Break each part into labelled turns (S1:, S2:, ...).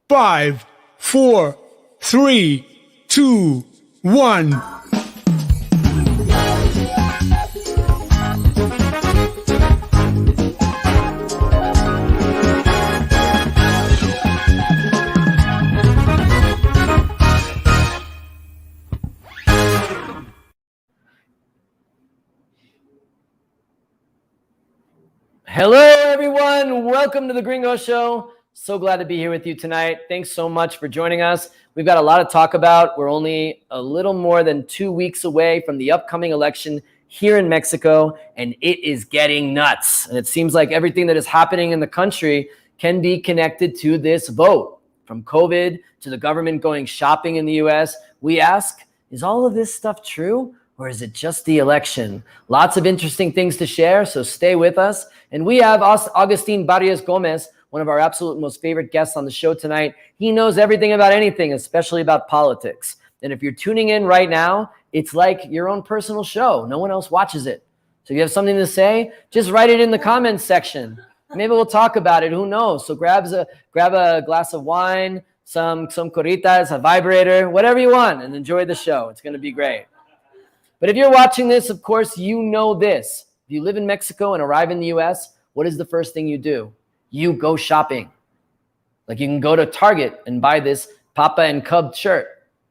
S1: 5, 4, 3, 2, 1.
S2: Hello, everyone. Welcome to the Gringo Show. So glad to be here with you tonight. Thanks so much for joining us. We've got a lot to talk about. We're only a little more than 2 weeks away from the upcoming election here in Mexico, and it is getting nuts. And it seems like everything that is happening in the country can be connected to this vote. From COVID to the government going shopping in the U.S., we ask, is all of this stuff true? Or is it just the election? Lots of interesting things to share, so stay with us. And we have Agustín Barrios Gómez, one of our absolute most favorite guests on the show tonight. He knows everything about anything, especially about politics. And if you're tuning in right now, it's like your own personal show. No one else watches it. So if you have something to say, just write it in the comments section. Maybe we'll talk about it. Who knows? So grab a glass of wine, some corritas, a vibrator, whatever you want, and enjoy the show. It's going to be great. But if you're watching this, of course, you know this. If you live in Mexico and arrive in the US, what is the first thing you do? You go shopping. Like you can go to Target and buy this Papa and Cub shirt.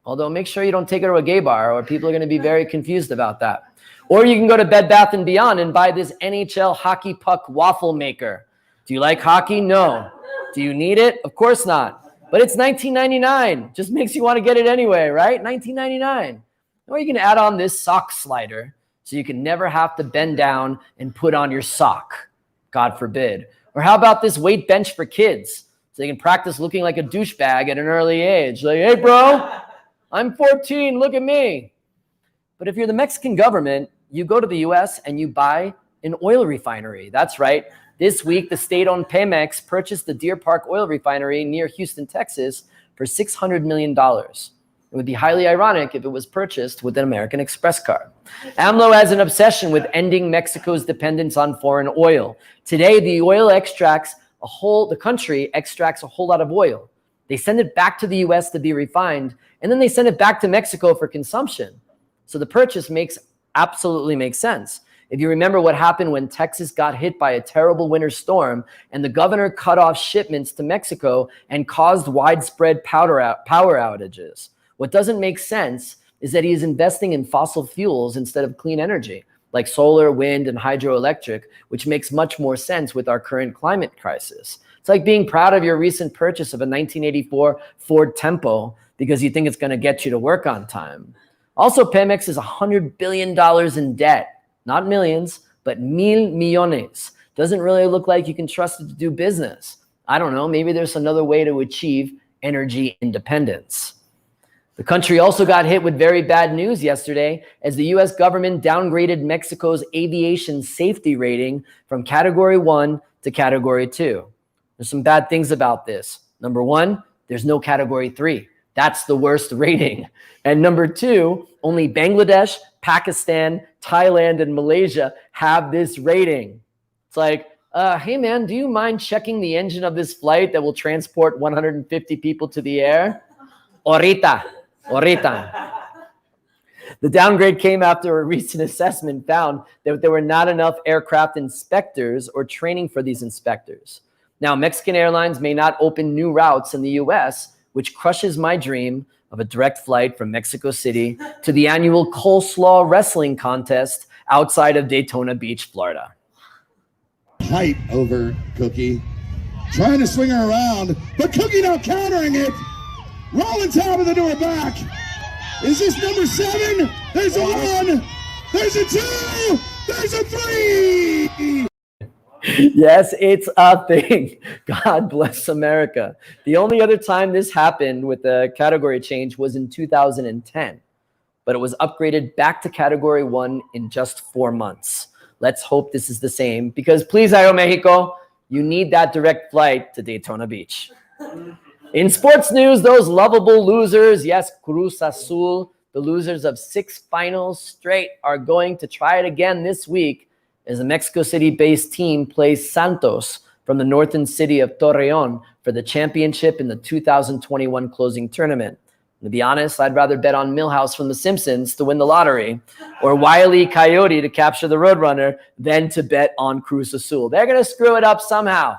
S2: Although make sure you don't take it to a gay bar or people are going to be very confused about that. Or you can go to Bed Bath & Beyond and buy this NHL hockey puck waffle maker. Do you like hockey? No. Do you need it? Of course not. But it's $19.99. Just makes you want to get it anyway, right? $19.99. Or you can add on this sock slider so you can never have to bend down and put on your sock, God forbid. Or how about this weight bench for kids so they can practice looking like a douchebag at an early age? Like, hey, bro, I'm 14, look at me. But if you're the Mexican government, you go to the US and you buy an oil refinery. That's right. This week, the state-owned Pemex purchased the Deer Park oil refinery near Houston, Texas for $600 million. It would be highly ironic if it was purchased with an American Express card. AMLO has an obsession with ending Mexico's dependence on foreign oil. Today, the country extracts a whole lot of oil. They send it back to the US to be refined, and then they send it back to Mexico for consumption. So the purchase absolutely makes sense. If you remember what happened when Texas got hit by a terrible winter storm and the governor cut off shipments to Mexico and caused widespread power outages. What doesn't make sense is that he is investing in fossil fuels instead of clean energy, like solar, wind, and hydroelectric, which makes much more sense with our current climate crisis. It's like being proud of your recent purchase of a 1984 Ford Tempo because you think it's going to get you to work on time. Also, Pemex is $100 billion in debt, not millions, but mil millones. Doesn't really look like you can trust it to do business. I don't know, maybe there's another way to achieve energy independence. The country also got hit with very bad news yesterday as the U.S. government downgraded Mexico's aviation safety rating from Category 1 to Category 2. There's some bad things about this. Number one, there's no Category 3. That's the worst rating. And number two, only Bangladesh, Pakistan, Thailand, and Malaysia have this rating. It's like, hey man, do you mind checking the engine of this flight that will transport 150 people to the air? Ahorita. The downgrade came after a recent assessment found that there were not enough aircraft inspectors or training for these inspectors. Now, Mexican Airlines may not open new routes in the US, which crushes my dream of a direct flight from Mexico City to the annual coleslaw wrestling contest outside of Daytona Beach, Florida.
S3: Height over Cookie, trying to swing her around, but Cookie now countering it. Rolling top of the door back. Is this number 7? There's a 1. There's a 2. There's a 3.
S2: Yes, it's a thing. God bless America. The only other time this happened with the category change was in 2010, but it was upgraded back to Category 1 in just 4 months. Let's hope this is the same because please, Aeromexico, you need that direct flight to Daytona Beach. In sports news, those lovable losers, yes, Cruz Azul, the losers of 6 finals straight, are going to try it again this week as the Mexico City-based team plays Santos from the northern city of Torreon for for the championship in the 2021 closing tournament. To be honest, I'd rather bet on Milhouse from The Simpsons to win the lottery or Wile E. Coyote to capture the Roadrunner than to bet on Cruz Azul. They're going to screw it up somehow.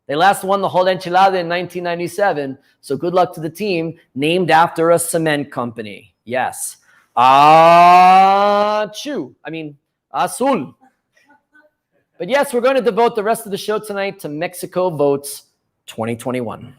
S2: They last won the whole enchilada in 1997, so good luck to the team named after a cement company. Yes. Azul. But yes, we're going to devote the rest of the show tonight to Mexico Votes 2021.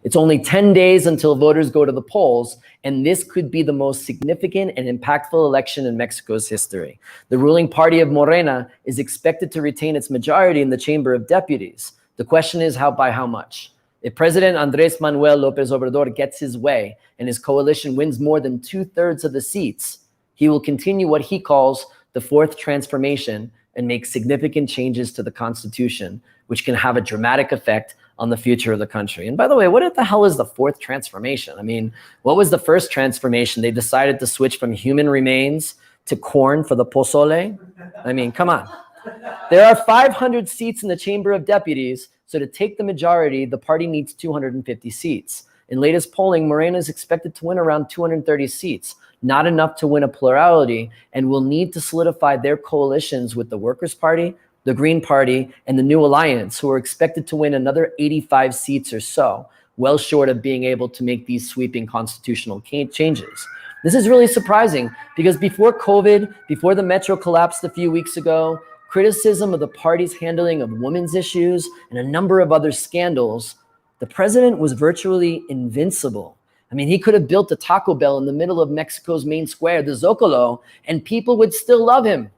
S2: It's only 10 days until voters go to the polls, and this could be the most significant and impactful election in Mexico's history. The ruling party of Morena is expected to retain its majority in the Chamber of Deputies. The question is by how much? If President Andrés Manuel López Obrador gets his way and his coalition wins more than 2/3 of the seats, he will continue what he calls the fourth transformation and make significant changes to the Constitution, which can have a dramatic effect on the future of the country. And by the way, what the hell is the fourth transformation? I mean, what was the first transformation? They decided to switch from human remains to corn for the pozole? I mean, come on. There are 500 seats in the Chamber of Deputies, so to take the majority, the party needs 250 seats. In latest polling, Morena is expected to win around 230 seats, not enough to win a plurality, and will need to solidify their coalitions with the Workers' Party, the Green Party, and the New Alliance, who are expected to win another 85 seats or so, well short of being able to make these sweeping constitutional changes. This is really surprising because before COVID, before the metro collapsed a few weeks ago, criticism of the party's handling of women's issues and a number of other scandals, the president was virtually invincible. I mean, he could have built a Taco Bell in the middle of Mexico's main square, the Zocalo, and people would still love him.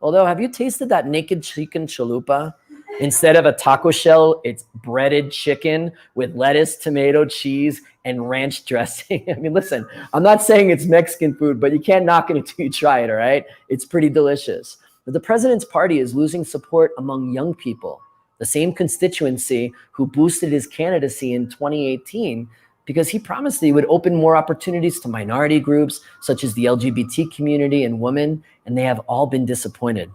S2: Although, have you tasted that naked chicken chalupa? Instead of a taco shell, it's breaded chicken with lettuce, tomato, cheese, and ranch dressing. I mean, listen, I'm not saying it's Mexican food, but you can't knock it until you try it, all right? It's pretty delicious. But the president's party is losing support among young people, the same constituency who boosted his candidacy in 2018, because he promised that he would open more opportunities to minority groups such as the LGBT community and women, and they have all been disappointed.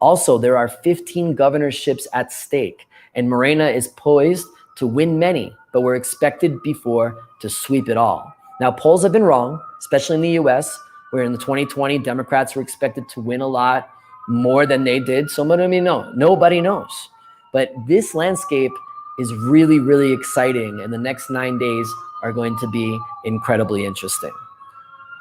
S2: Also, there are 15 governorships at stake, and Morena is poised to win many, but were expected before to sweep it all. Now, polls have been wrong, especially in the US, where in the 2020, Democrats were expected to win a lot more than they did. So nobody knows. But this landscape is really, really exciting, and the next 9 days are going to be incredibly interesting.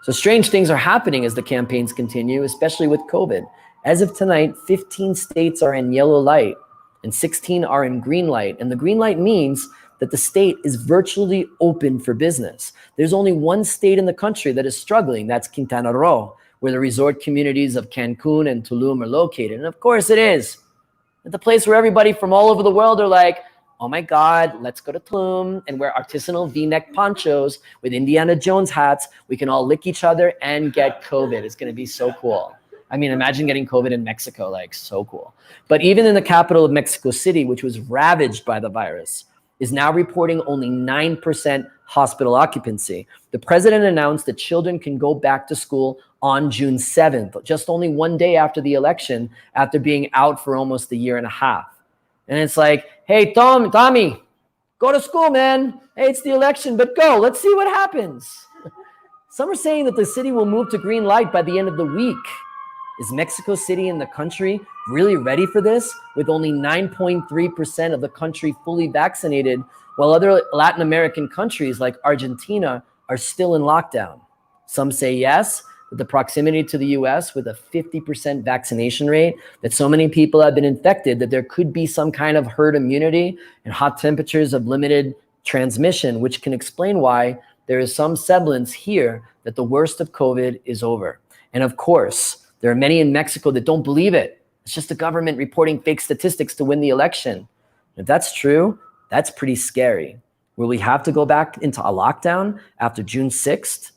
S2: So strange things are happening as the campaigns continue, especially with COVID. As of tonight, 15 states are in yellow light and 16 are in green light. And the green light means that the state is virtually open for business. There's only one state in the country that is struggling. That's Quintana Roo, where the resort communities of Cancun and Tulum are located. And of course it is. It's the place where everybody from all over the world are like, oh my God, let's go to Tulum and wear artisanal V-neck ponchos with Indiana Jones hats. We can all lick each other and get COVID. It's going to be so cool. I mean, imagine getting COVID in Mexico, like so cool. But even in the capital of Mexico City, which was ravaged by the virus, is now reporting only 9% hospital occupancy. The president announced that children can go back to school on June 7th, just only one day after the election, after being out for almost a year and a half. And it's like, hey, Tommy, go to school, man. Hey, it's the election, but go. Let's see what happens. Some are saying that the city will move to green light by the end of the week. Is Mexico City and the country really ready for this, with only 9.3% of the country fully vaccinated, while other Latin American countries like Argentina are still in lockdown? Some say yes, with the proximity to the US with a 50% vaccination rate, that so many people have been infected that there could be some kind of herd immunity and hot temperatures of limited transmission, which can explain why there is some semblance here that the worst of COVID is over. And of course, there are many in Mexico that don't believe it. It's just the government reporting fake statistics to win the election. If that's true, that's pretty scary. Will we have to go back into a lockdown after June 6th?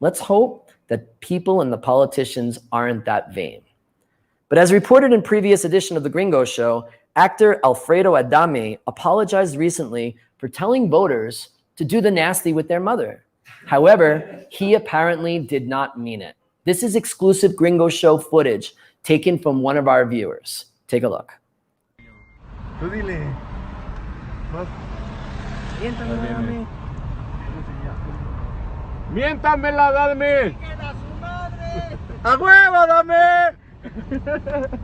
S2: Let's hope that people and the politicians aren't that vain. But as reported in previous edition of The Gringo Show, actor Alfredo Adame apologized recently for telling voters to do the nasty with their mother. However, he apparently did not mean it. This is exclusive Gringo Show footage taken from one of our viewers. Take a look.
S4: Tú dile. Miéntamela, dame. A huevo, dame.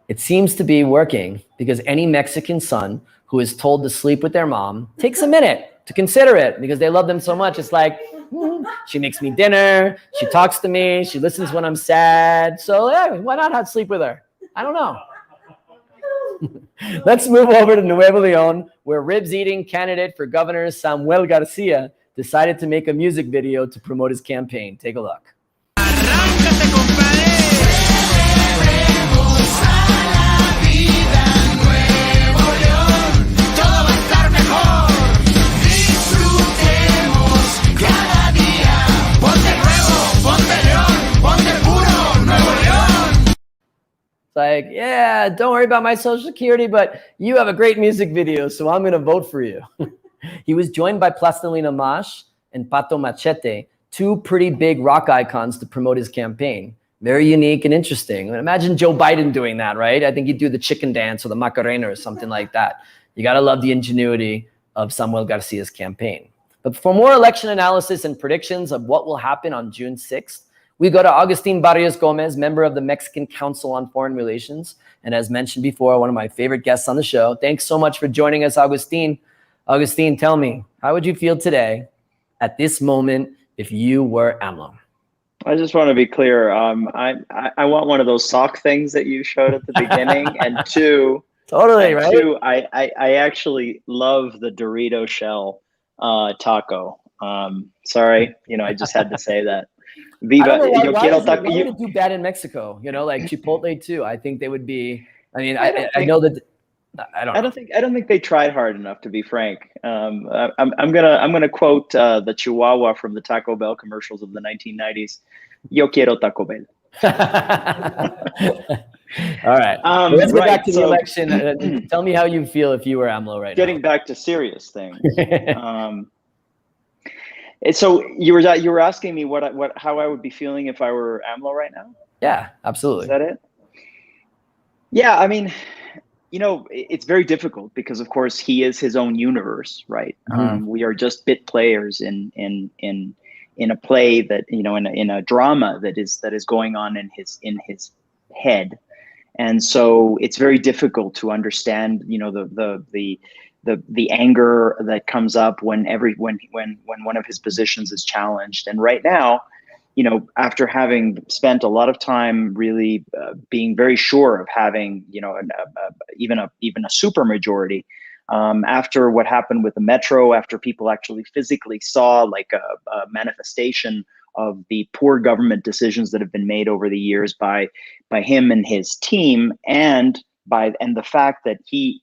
S2: It seems to be working because any Mexican son who is told to sleep with their mom takes a minute to consider it because they love them so much. It's like, she makes me dinner, she talks to me, she listens when I'm sad. So yeah, why not have sleep with her? I don't know. Let's move over to Nuevo León, where ribs-eating candidate for governor Samuel Garcia decided to make a music video to promote his campaign. Take a look. Like, yeah, don't worry about my social security, but you have a great music video, so I'm going to vote for you. He was joined by Plastilina Mosh and Pato Machete, two pretty big rock icons to promote his campaign. Very unique and interesting. Imagine Joe Biden doing that, right? I think he'd do the chicken dance or the Macarena or something like that. You got to love the ingenuity of Samuel Garcia's campaign. But for more election analysis and predictions of what will happen on June 6th, we go to Agustín Barrios Gómez, member of the Mexican Council on Foreign Relations. And as mentioned before, one of my favorite guests on the show. Thanks so much for joining us, Agustín. Agustín, tell me, how would you feel today at this moment if you were AMLO?
S5: I just want to be clear. I want one of those sock things that you showed at the beginning. And two,
S2: totally, right?
S5: Two, I actually love the Dorito shell taco. Sorry, I just had to say that. Viva,
S2: why would it do bad in Mexico? Like Chipotle too. I think they would be. I mean, I know that. I don't think they tried hard enough, to be frank. I'm gonna quote the Chihuahua from the Taco Bell commercials of the 1990s. Yo quiero Taco Bell. All right. Let's get back to the election. Tell me how you feel if you were AMLO right now.
S5: Getting back to serious things. So you were asking me how I would be feeling if I were AMLO right now?
S2: Yeah, absolutely.
S5: Is that it? Yeah, I mean, it's very difficult because, of course, he is his own universe, right? Mm-hmm. We are just bit players in a play that in a drama that is going on in his head, and so it's very difficult to understand the anger that comes up when one of his positions is challenged. And right now, after having spent a lot of time really being very sure of having even a super majority, after what happened with the metro, after people actually physically saw like a manifestation of the poor government decisions that have been made over the years by him and his team, and the fact that he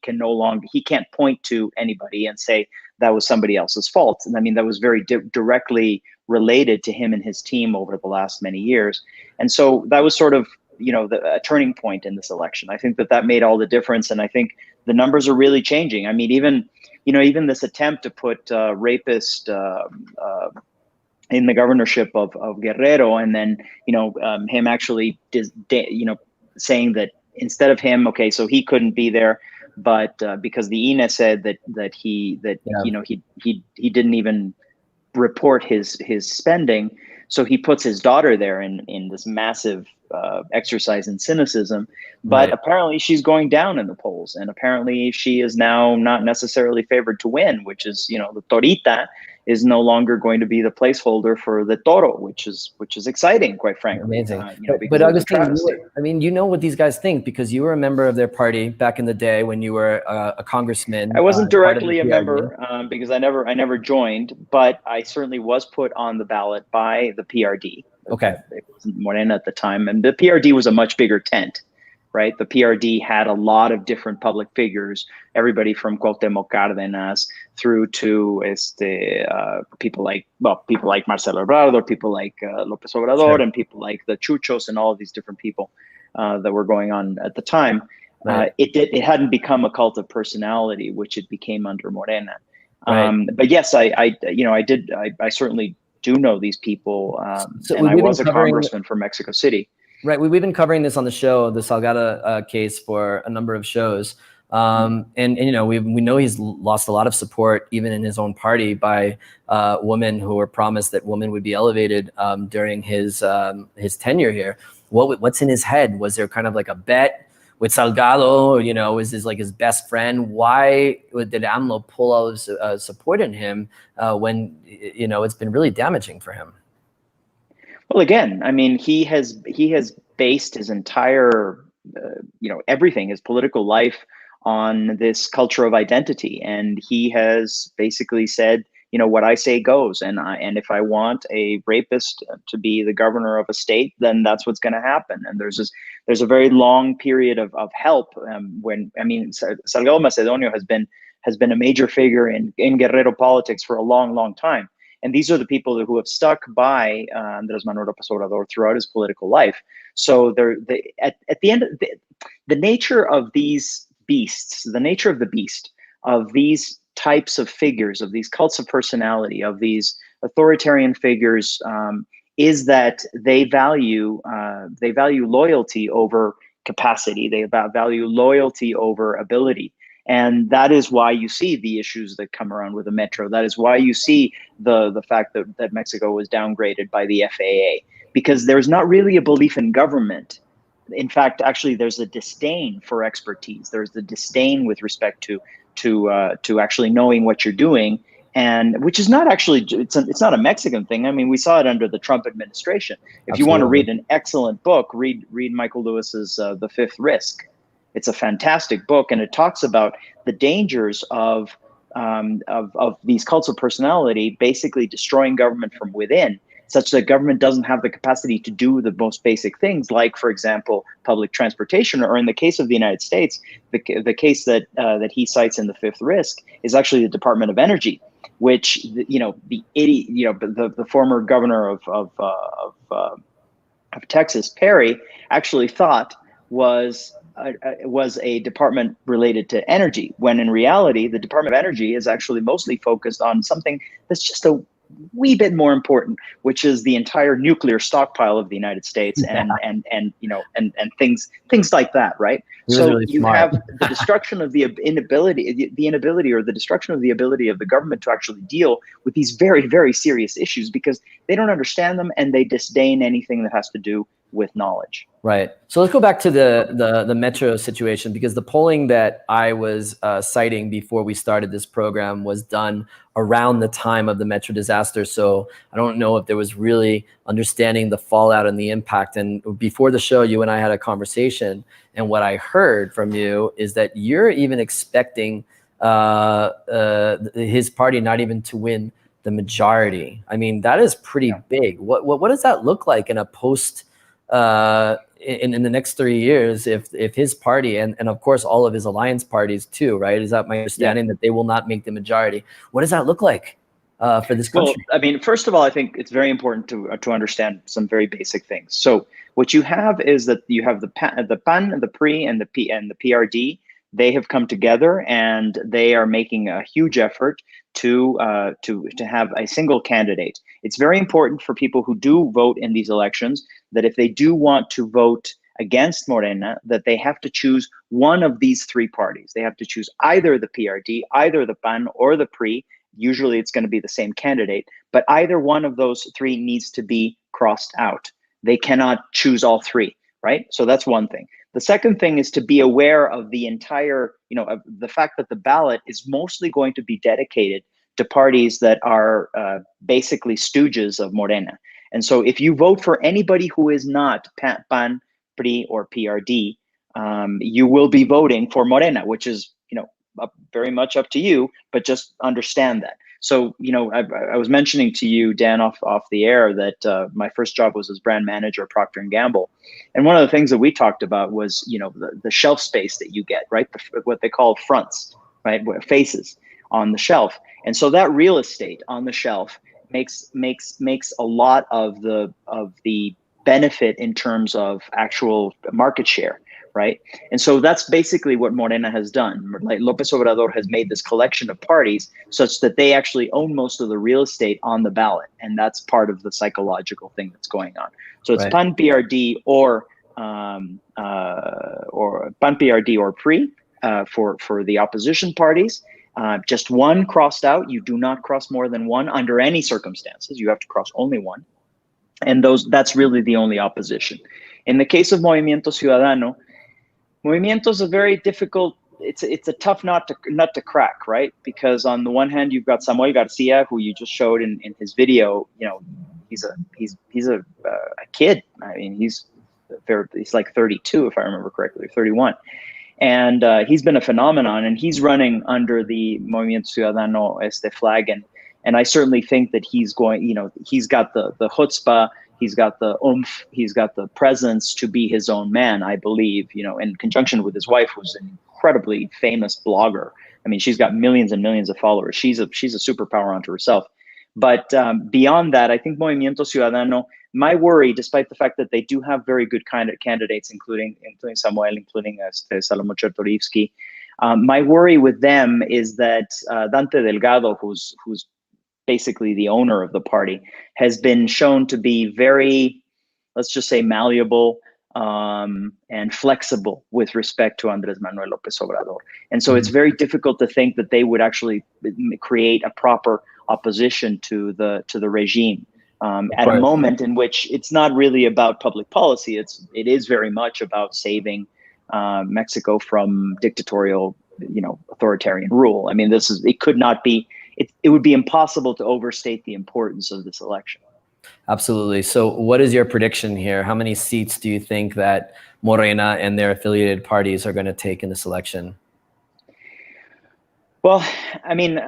S5: can't point to anybody and say that was somebody else's fault. And I mean, that was very directly related to him and his team over the last many years. And so that was sort of, a turning point in this election. I think that made all the difference. And I think the numbers are really changing. I mean, even this attempt to put rapist in the governorship of Guerrero, and then, him actually saying that instead of him, okay, so he couldn't be there, but because the INE said that he didn't even report his spending, so he puts his daughter there in this massive exercise in cynicism. But right. Apparently she's going down in the polls, and apparently she is now not necessarily favored to win, which is, the Torita is no longer going to be the placeholder for the Toro, which is exciting, quite frankly.
S2: Amazing. But Agustín, you know what these guys think because you were a member of their party back in the day when you were a congressman.
S5: I wasn't directly a member because I never joined, but I certainly was put on the ballot by the PRD.
S2: Okay.
S5: It wasn't Morena at the time, and the PRD was a much bigger tent. Right, the PRD had a lot of different public figures, everybody from Cuauhtémoc Cárdenas through to people like Marcelo Ebrard, or people like López Obrador, sure. And people like the Chuchos and all of these different people that were going on at the time. Right. It hadn't become a cult of personality, which it became under Morena. Right. But yes, I certainly do know these people,
S2: So
S5: and I
S2: we've been
S5: was a
S2: covering-
S5: congressman for Mexico City.
S2: Right. We've been covering this on the show, the Salgado case, for a number of shows. And you know, we know he's lost a lot of support, even in his own party, by women who were promised that women would be elevated during his tenure here. What's in his head? Was there kind of like a bet with Salgado? You know, is this like his best friend? Why did AMLO pull all his support in him when, you know, it's been really damaging for him?
S5: Well, again, I mean, he has based his entire, you know, everything, his political life, on this culture of identity, and he has basically said, you know, what I say goes, and if I want a rapist to be the governor of a state, then that's what's going to happen. And there's a very long period of help when, I mean, Salgado Macedonio has been a major figure in Guerrero politics for a long time. And these are the people who have stuck by Andrés Manuel López Obrador throughout his political life. So at the end, the nature of these beasts, the nature of the beast, of these types of figures, of these cults of personality, of these authoritarian figures, is that they value loyalty over capacity. They value loyalty over ability. And that is why you see the issues that come around with the metro. That is why you see the fact that Mexico was downgraded by the FAA, because there's not really a belief in government. In fact, actually, there's a disdain for expertise. There's the disdain with respect to actually knowing what you're doing, and which is not actually, it's not a Mexican thing. I mean, we saw it under the Trump administration. If you want to read an excellent book, read Michael Lewis's The Fifth Risk. It's a fantastic book, and it talks about the dangers of these cults of personality basically destroying government from within, such that government doesn't have the capacity to do the most basic things, like, for example, public transportation, or in the case of the United States, the case that he cites in The Fifth Risk is actually the Department of Energy, which, you know, the former governor of Texas, Perry, actually thought was a department related to energy, when in reality, the Department of Energy is actually mostly focused on something that's just a wee bit more important, which is the entire nuclear stockpile of the United States, and you know, and things like that, right? So really you have the destruction of the inability or the destruction of the ability of the government to actually deal with these very, very serious issues, because they don't understand them and they disdain anything that has to do with knowledge.
S2: Right. So let's go back to the metro situation, because the polling that I was citing before we started this program was done around the time of the metro disaster. So I don't know if there was really understanding the fallout and the impact. And before the show, you and I had a conversation, and what I heard from you is that you're even expecting his party not even to win the majority. I mean, that is pretty big. What does that look like in a post in the next 3 years, if his party and of course all of his alliance parties too, right? Is that my understanding that they will not make the majority? What does that look like for this country?
S5: Well, I mean, first of all, I think it's very important to understand some very basic things. So what you have is that you have the PAN, the PRI, and the PRD. They have come together and they are making a huge effort to have a single candidate. It's very important for people who do vote in these elections that if they do want to vote against Morena, that they have to choose one of these three parties. They have to choose either the PRD, either the PAN, or the PRI. Usually it's going to be the same candidate, but either one of those three needs to be crossed out. They cannot choose all three, right? So that's one thing. The second thing is to be aware of the entire, of the fact that the ballot is mostly going to be dedicated to parties that are basically stooges of Morena. And so if you vote for anybody who is not PAN, PRI, or PRD, you will be voting for Morena, which is, very much up to you, but just understand that. So, I was mentioning to you, Dan, off the air, that my first job was as brand manager at Procter & Gamble. And one of the things that we talked about was, the shelf space that you get, right? What they call fronts, right? Faces on the shelf. And so that real estate on the shelf makes a lot of the benefit in terms of actual market share, right? And so that's basically what Morena has done. Like López Obrador has made this collection of parties such that they actually own most of the real estate on the ballot, and that's part of the psychological thing that's going on. So it's
S2: Right.
S5: PAN PRD or PAN PRD or PRI for the opposition parties. Just one crossed out. You do not cross more than one under any circumstances. You have to cross only one, and that's really the only opposition. In the case of Movimiento Ciudadano, Movimiento is a very difficult. It's a tough nut to crack, right? Because on the one hand, you've got Samuel Garcia, who you just showed in his video. You know, he's a kid. I mean, he's like 32, if I remember correctly, 31, and he's been a phenomenon. And he's running under the Movimiento Ciudadano flag, and I certainly think that he's going. You know, he's got the chutzpah. He's got the oomph, he's got the presence to be his own man, I believe, you know, in conjunction with his wife, who's an incredibly famous blogger. I mean, she's got millions and millions of followers. She's a superpower unto herself. But beyond that, I think Movimiento Ciudadano, my worry, despite the fact that they do have very good kind of candidates, including Samuel, including Salomon Chertorivsky, my worry with them is that Dante Delgado, who's basically the owner of the party, has been shown to be very, let's just say, malleable and flexible with respect to Andrés Manuel López Obrador. And so it's very difficult to think that they would actually create a proper opposition to the regime at a moment in which it's not really about public policy. It is very much about saving Mexico from dictatorial, authoritarian rule. I mean, it could not be. It would be impossible to overstate the importance of this election.
S2: Absolutely. So what is your prediction here? How many seats do you think that Morena and their affiliated parties are going to take in this election?
S5: Well, I mean,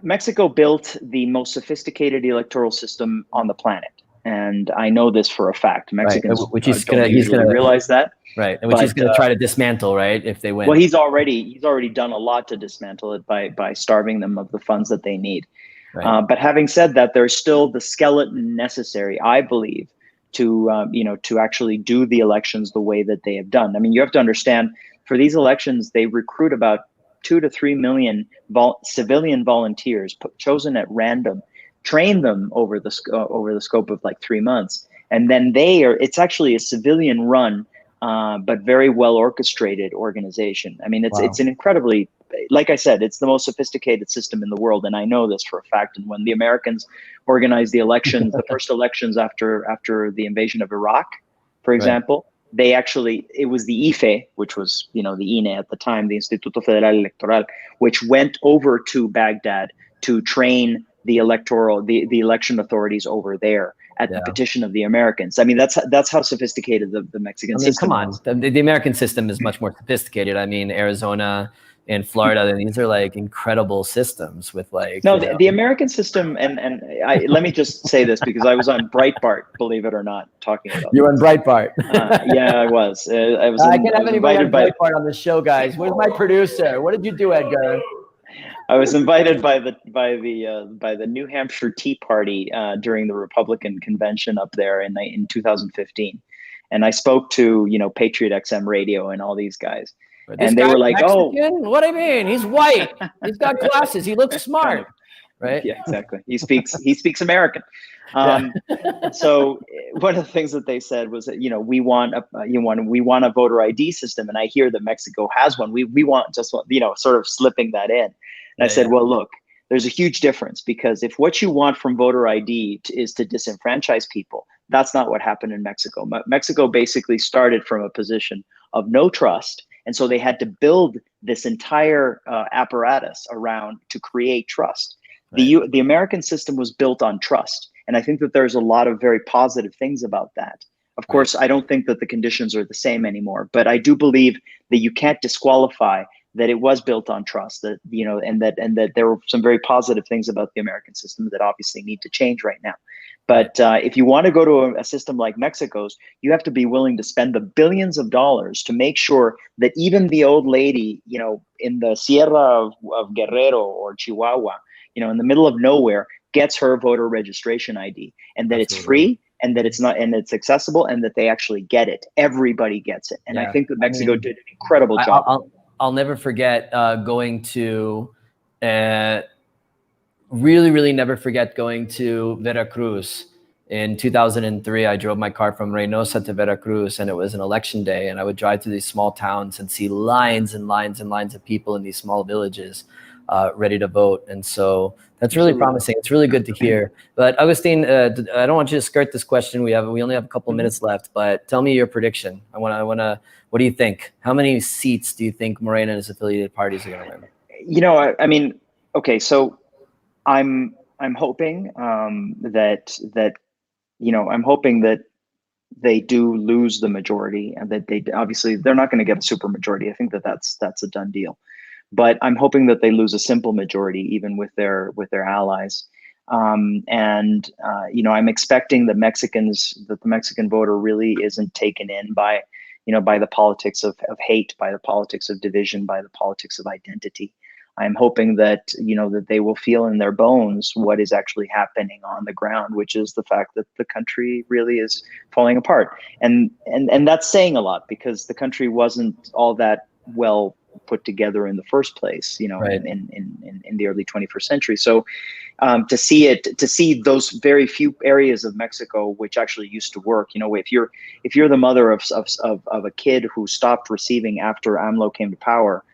S5: Mexico built the most sophisticated electoral system on the planet. And I know this for a fact. Mexicans
S2: he's
S5: don't usually realize that.
S2: Right, and which he's going to try to dismantle, right, if they win.
S5: Well, he's already done a lot to dismantle it by starving them of the funds that they need. Right. But having said that, there's still the skeleton necessary, I believe, to actually do the elections the way that they have done. I mean, you have to understand, for these elections, they recruit about 2 to 3 million civilian volunteers chosen at random, train them over the scope of like 3 months, and then it's actually a civilian run. But very well orchestrated organization. I mean, it's an incredibly, like I said, it's the most sophisticated system in the world, and I know this for a fact. And when the Americans organized the elections, the first elections after the invasion of Iraq, for example, it was the IFE, which was the INE at the time, the Instituto Federal Electoral, which went over to Baghdad to train the election authorities over there at the petition of the Americans. I mean, that's how sophisticated the Mexican system is.
S2: Come on. The American system is much more sophisticated. I mean, Arizona and Florida, these are like incredible systems with like...
S5: No, the American system, and let me just say this because I was on Breitbart, believe it or not, talking about
S2: You were on Breitbart.
S5: Yeah, I was.
S2: I can't have anybody on Breitbart on the show, guys. Where's my producer? What did you do, Edgar?
S5: I was invited by the New Hampshire Tea Party during the Republican convention up there in 2015, and I spoke to Patriot XM Radio and all these guys, and they were like,
S2: Mexican? "Oh, what do you mean? He's white. He's got glasses. He looks smart." Right?
S5: Yeah, exactly. He speaks American. So one of the things that they said was that we want a voter ID system, and I hear that Mexico has one. We want just sort of slipping that in. And I said, well, look, there's a huge difference, because if what you want from voter ID is to disenfranchise people, that's not what happened in Mexico. Mexico basically started from a position of no trust. And so they had to build this entire apparatus around to create trust. Right. The American system was built on trust. And I think that there's a lot of very positive things about that. Of course, I don't think that the conditions are the same anymore, but I do believe that you can't disqualify that it was built on trust, that and that there were some very positive things about the American system that obviously need to change right now. But if you want to go to a system like Mexico's, you have to be willing to spend the billions of dollars to make sure that even the old lady, in the Sierra of Guerrero or Chihuahua, in the middle of nowhere, gets her voter registration ID, and that it's free, and that it's not, and it's accessible, and that they actually get it. Everybody gets it. And I think that Mexico did an incredible job.
S2: I'll never forget going to, really never forget going to Veracruz. In 2003, I drove my car from Reynosa to Veracruz, and it was an election day, and I would drive through these small towns and see lines and lines and lines of people in these small villages ready to vote. And so that's really promising. It's really good to hear. But Agustin, I don't want you to skirt this question. We only have a couple of minutes left, but tell me your prediction. What do you think? How many seats do you think Morena and his affiliated parties are going to win?
S5: I mean, okay, so I'm hoping I'm hoping that they do lose the majority, and that they're not going to get a super majority. I think that's a done deal, but I'm hoping that they lose a simple majority, even with their allies. I'm expecting that the Mexican voter really isn't taken in by the politics of hate, by the politics of division, by the politics of identity. I'm hoping that they will feel in their bones what is actually happening on the ground, which is the fact that the country really is falling apart. And that's saying a lot, because the country wasn't all that well put together in the first place,
S2: right.
S5: in the early 21st century. So to see those very few areas of Mexico which actually used to work, if you're the mother of a kid who stopped receiving, after AMLO came to power,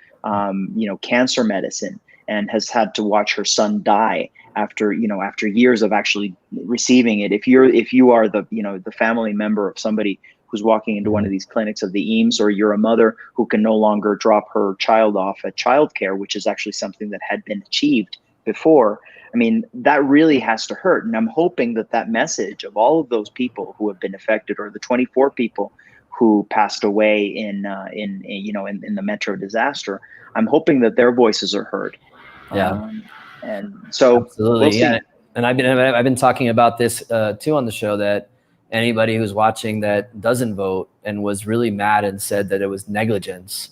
S5: cancer medicine, and has had to watch her son die after years of actually receiving it. If you are the family member of somebody who's walking into one of these clinics of the EAMS, or you're a mother who can no longer drop her child off at childcare, which is actually something that had been achieved before, I mean, that really has to hurt. And I'm hoping that message of all of those people who have been affected, or the 24 people who passed away in the metro disaster, I'm hoping that their voices are heard.
S2: Yeah.
S5: And so
S2: absolutely.
S5: we'll see.
S2: Yeah. And I've been talking about this too on the show, that anybody who's watching that doesn't vote and was really mad and said that it was negligence,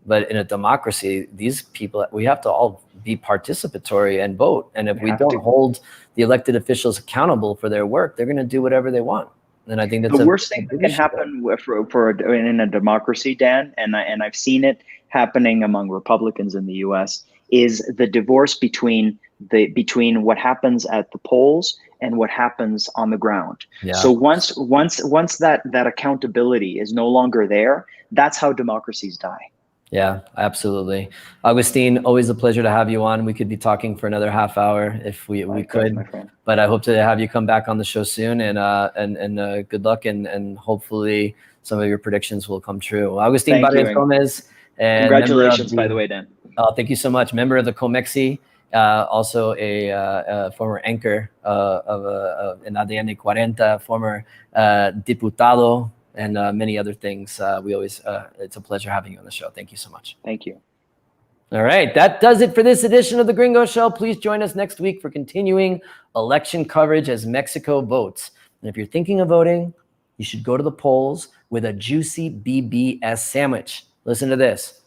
S2: but in a democracy, these people, we have to all be participatory and vote. And if we don't hold the elected officials accountable for their work, they're going to do whatever they want. And I think that's
S5: the worst thing that can happen in a democracy, Dan, and I've seen it happening among Republicans in the U.S., is the divorce between what happens at the polls and what happens on the ground. Yeah. So once that accountability is no longer there, that's how democracies die.
S2: Yeah, absolutely. Agustin, always a pleasure to have you on. We could be talking for another half hour if we could, but I hope to have you come back on the show soon, and good luck, and hopefully some of your predictions will come true. Agustín Barrios Gómez. And
S5: congratulations, by the way, Dan.
S2: Thank you so much. Member of the Comexi, also a former anchor of en ADN 40, former diputado, and many other things. It's a pleasure having you on the show. Thank you so much.
S5: Thank you.
S2: All right, that does it for this edition of the Gringo Show. Please join us next week for continuing election coverage as Mexico votes. And if you're thinking of voting, you should go to the polls with a juicy BBS sandwich. Listen to this.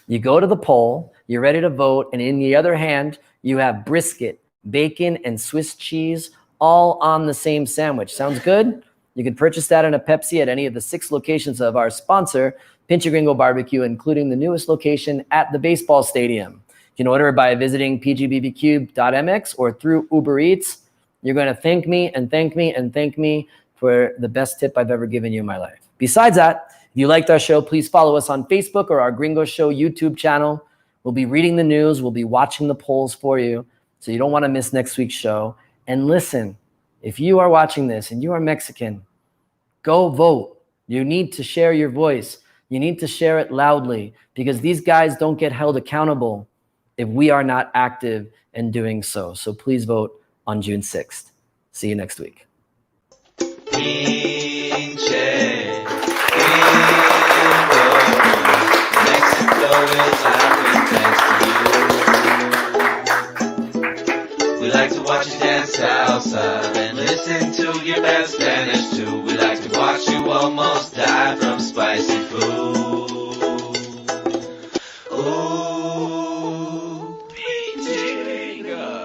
S2: You go to the poll, you're ready to vote, and in the other hand, you have brisket, bacon, and Swiss cheese all on the same sandwich. Sounds good? You can purchase that in a Pepsi at any of the 6 locations of our sponsor, Pinche Gringo Barbecue, including the newest location at the baseball stadium. You can order it by visiting pgbbq.mx or through Uber Eats. You're going to thank me and thank me and thank me for the best tip I've ever given you in my life. Besides that, if you liked our show, please follow us on Facebook or our Gringo Show YouTube channel. We'll be reading the news. We'll be watching the polls for you, so you don't want to miss next week's show. And listen, if you are watching this and you are Mexican, go vote. You need to share your voice. You need to share it loudly, because these guys don't get held accountable if we are not active in doing so. So please vote on June 6th. See you next week.
S6: We like to watch you dance salsa and listen to your best friend.